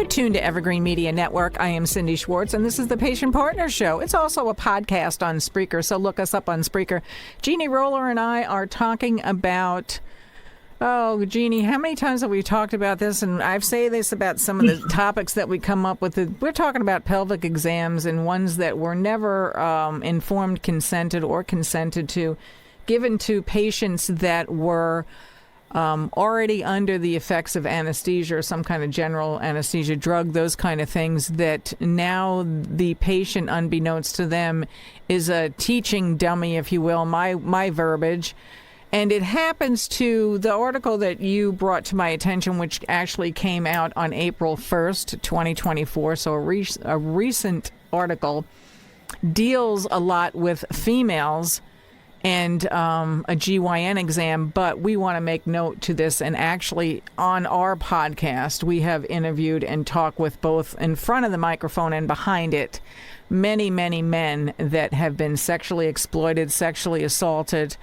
You're tuned to Evergreen Media Network. I am Cindy Schwartz, and this is the Patient Partner Show. It's also a podcast on Spreaker, so look us up on Spreaker. Jeannie Roller and I are talking about... Oh, Jeannie, how many times have we talked about this? And I say this about some of the topics that we come up with. We're talking about pelvic exams and ones that were never informed, consented, or consented to, given to patients that were already under the effects of anesthesia or some kind of general anesthesia drug, those kind of things, that now the patient, unbeknownst to them, is a teaching dummy, if you will, my verbiage. And it happens to the article that you brought to my attention, which actually came out on April 1st, 2024. So a recent article deals a lot with females and a GYN exam, but we want to make note to this. And actually, on our podcast, we have interviewed and talked with both in front of the microphone and behind it many, many men that have been sexually exploited, sexually assaulted.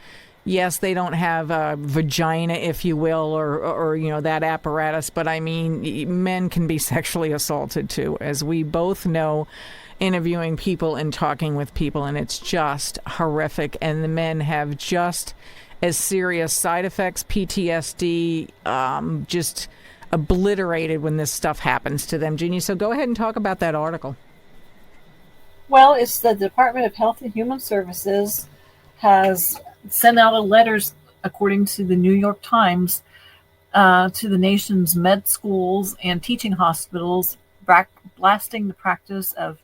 Yes, they don't have a vagina, if you will, or you know, that apparatus, but I mean, men can be sexually assaulted too, as we both know, interviewing people and talking with people, and it's just horrific. And the men have just as serious side effects, PTSD, just obliterated when this stuff happens to them. Jeannie, so go ahead and talk about that article. Well, it's the Department of Health and Human Services has sent out letters, according to the New York Times, to the nation's med schools and teaching hospitals, blasting the practice of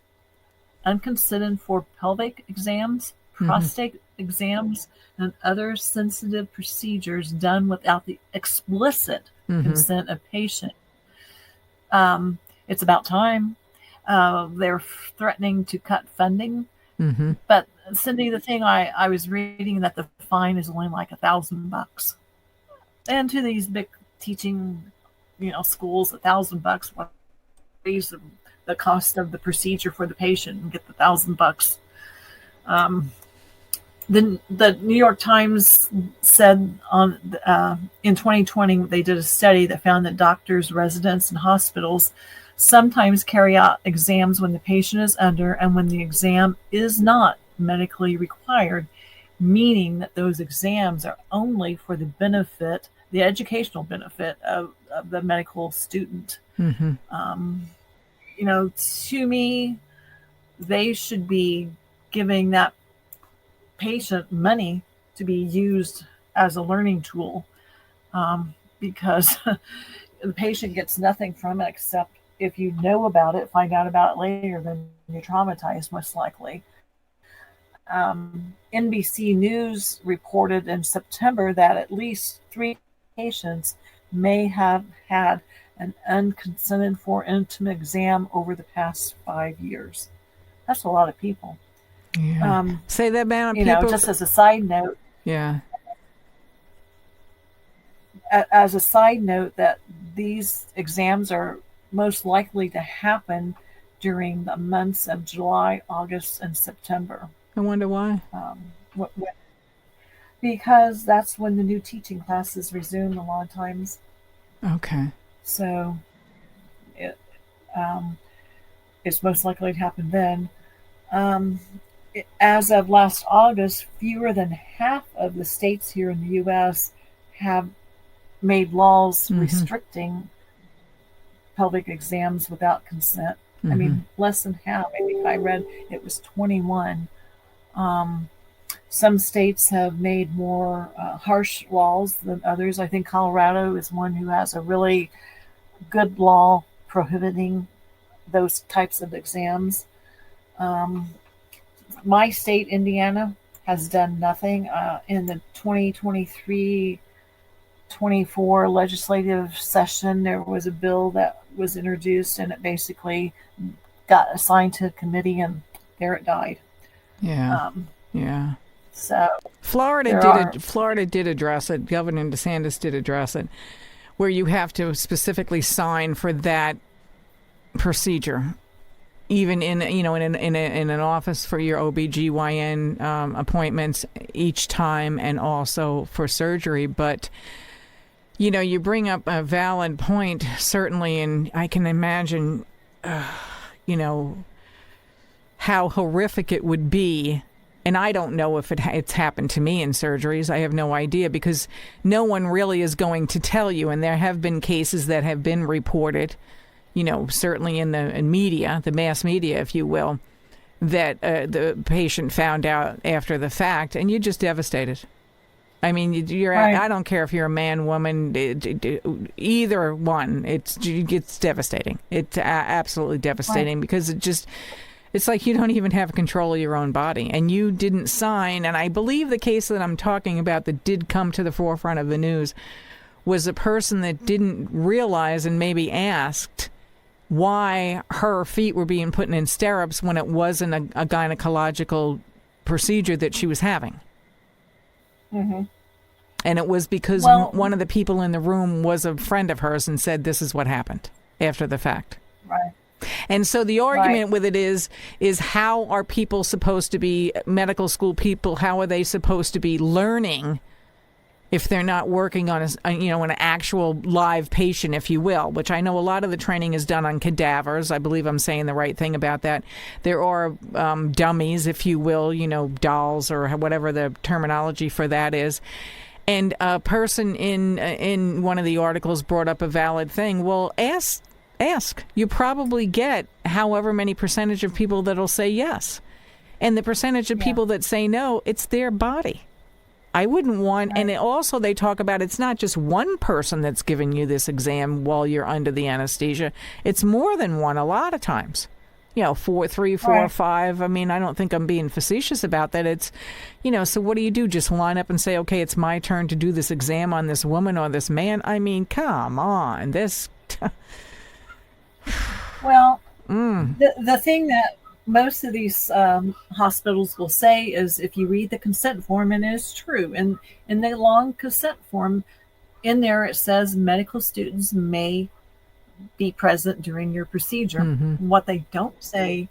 unconsented for pelvic exams, prostate exams, and other sensitive procedures done without the explicit consent of patient. It's about time. They're threatening to cut funding. But Cindy, the thing I was reading that the fine is only like $1,000, and to these big teaching, schools, $1,000 what raise the cost of the procedure for the patient and get the $1,000. The New York Times said in 2020 they did a study that found that doctors, residents, and hospitals sometimes carry out exams when the patient is under and when the exam is not medically required, meaning that those exams are only for the benefit, the educational benefit of the medical student. To me, they should be giving that patient money to be used as a learning tool, because the patient gets nothing from it except, if you know about it, find out about it later, then you're traumatized, most likely. NBC News reported in September that at least 3 patients may have had an unconsented for intimate exam over the past 5 years. That's a lot of people. Yeah. Say that amount of people. Just as a side note. Yeah. As a side note, that these exams are most likely to happen during the months of July, August, and September. I wonder why. Because that's when the new teaching classes resume a lot of times. Okay. So it's most likely to happen then. As of last August, fewer than half of the states here in the U.S. have made laws restricting pelvic exams without consent. I mean, less than half. I think I read it was 21. Some states have made more harsh laws than others. I think Colorado is one who has a really good law prohibiting those types of exams. My state, Indiana, has done nothing. In the 2023-24 legislative session, there was a bill that was introduced, and it basically got assigned to a committee, and there it died. Yeah. So Florida did address it. Governor DeSantis did address it, where you have to specifically sign for that procedure, even in an office for your OBGYN appointments each time, and also for surgery. But You bring up a valid point, certainly, and I can imagine, how horrific it would be. And I don't know if it's happened to me in surgeries. I have no idea, because no one really is going to tell you. And there have been cases that have been reported, certainly in the media, the mass media, if you will, that the patient found out after the fact, and you're just devastated. I mean, Right. I don't care if you're a man, woman, either one. It's devastating. It's absolutely devastating, because it's like you don't even have control of your own body, and you didn't sign. And I believe the case that I'm talking about that did come to the forefront of the news was a person that didn't realize and maybe asked why her feet were being put in stirrups when it wasn't a gynecological procedure that she was having. Mm-hmm. And it was because one of the people in the room was a friend of hers and said this is what happened after the fact. Right. And so the argument with it is how are people supposed to be, medical school people, how are they supposed to be learning if they're not working on an actual live patient, if you will, which I know a lot of the training is done on cadavers. I believe I'm saying the right thing about that. There are dummies, if you will, dolls or whatever the terminology for that is. And a person in one of the articles brought up a valid thing. Well, ask. You probably get however many percentage of people that'll say yes. And the percentage of people that say no, it's their body. I wouldn't want, and also they talk about it's not just one person that's giving you this exam while you're under the anesthesia. It's more than one a lot of times. 3, 4, 5. I mean, I don't think I'm being facetious about that. It's, so what do? Just line up and say, okay, it's my turn to do this exam on this woman or this man? I mean, come on. This... Well, the thing that most of these hospitals will say is if you read the consent form, and it is true, and in the long consent form, in there it says medical students may be present during your procedure. Mm-hmm. What they don't say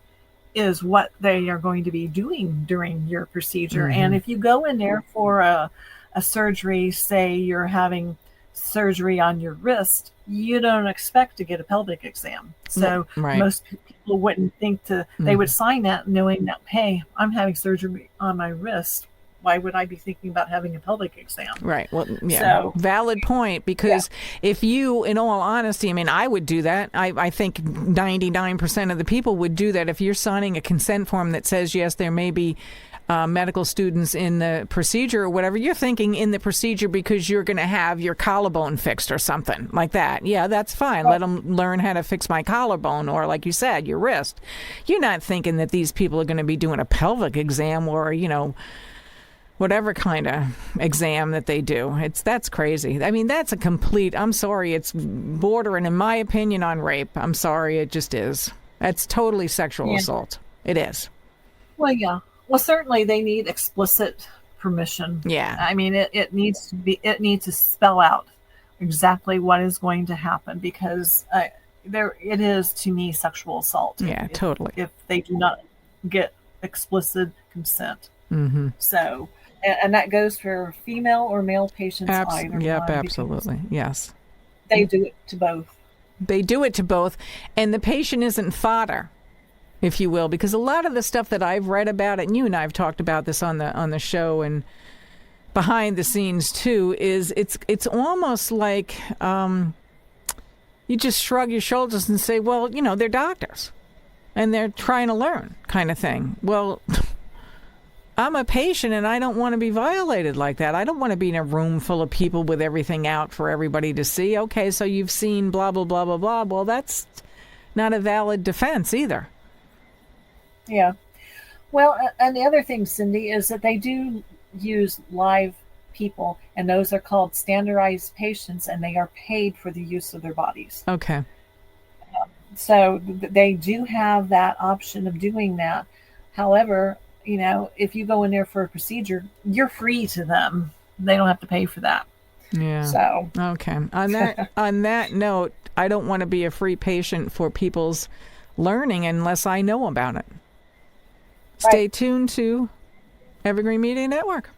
is what they are going to be doing during your procedure. Mm-hmm. And if you go in there for a surgery, say you're having surgery on your wrist, you don't expect to get a pelvic exam. So most people wouldn't think they would sign that knowing that, hey, I'm having surgery on my wrist. Why would I be thinking about having a pelvic exam? Right. Well, yeah. So, valid point, because if you, in all honesty, I mean, I would do that. I think 99% of the people would do that. If you're signing a consent form that says, yes, there may be medical students in the procedure or whatever, you're thinking in the procedure because you're going to have your collarbone fixed or something like that. Yeah, that's fine. Let them learn how to fix my collarbone, or like you said, your wrist. You're not thinking that these people are going to be doing a pelvic exam or, whatever kind of exam that they do. That's crazy. I mean, that's a complete, I'm sorry, it's bordering, in my opinion, on rape. I'm sorry, it just is. That's totally sexual assault. It is. Well, yeah. Well, certainly they need explicit permission. Yeah. I mean, it needs to spell out exactly what is going to happen, because it is, to me, sexual assault. Yeah, totally. If they do not get explicit consent. Mm-hmm. So, and that goes for female or male patients. Yep, absolutely. Yes. They do it to both. They do it to both. And the patient isn't fodder, if you will, because a lot of the stuff that I've read about it, and you and I have talked about this on the show and behind the scenes too, is it's almost like you just shrug your shoulders and say, well, they're doctors and they're trying to learn, kind of thing. Well, I'm a patient and I don't want to be violated like that. I don't want to be in a room full of people with everything out for everybody to see. Okay, so you've seen blah, blah, blah, blah, blah. Well, that's not a valid defense either. Yeah. Well, and the other thing, Cindy, is that they do use live people, and those are called standardized patients, and they are paid for the use of their bodies. Okay. So they do have that option of doing that. However, if you go in there for a procedure, you're free to them. They don't have to pay for that. Yeah. So. Okay. On that note, I don't want to be a free patient for people's learning unless I know about it. Stay tuned to Evergreen Media Network.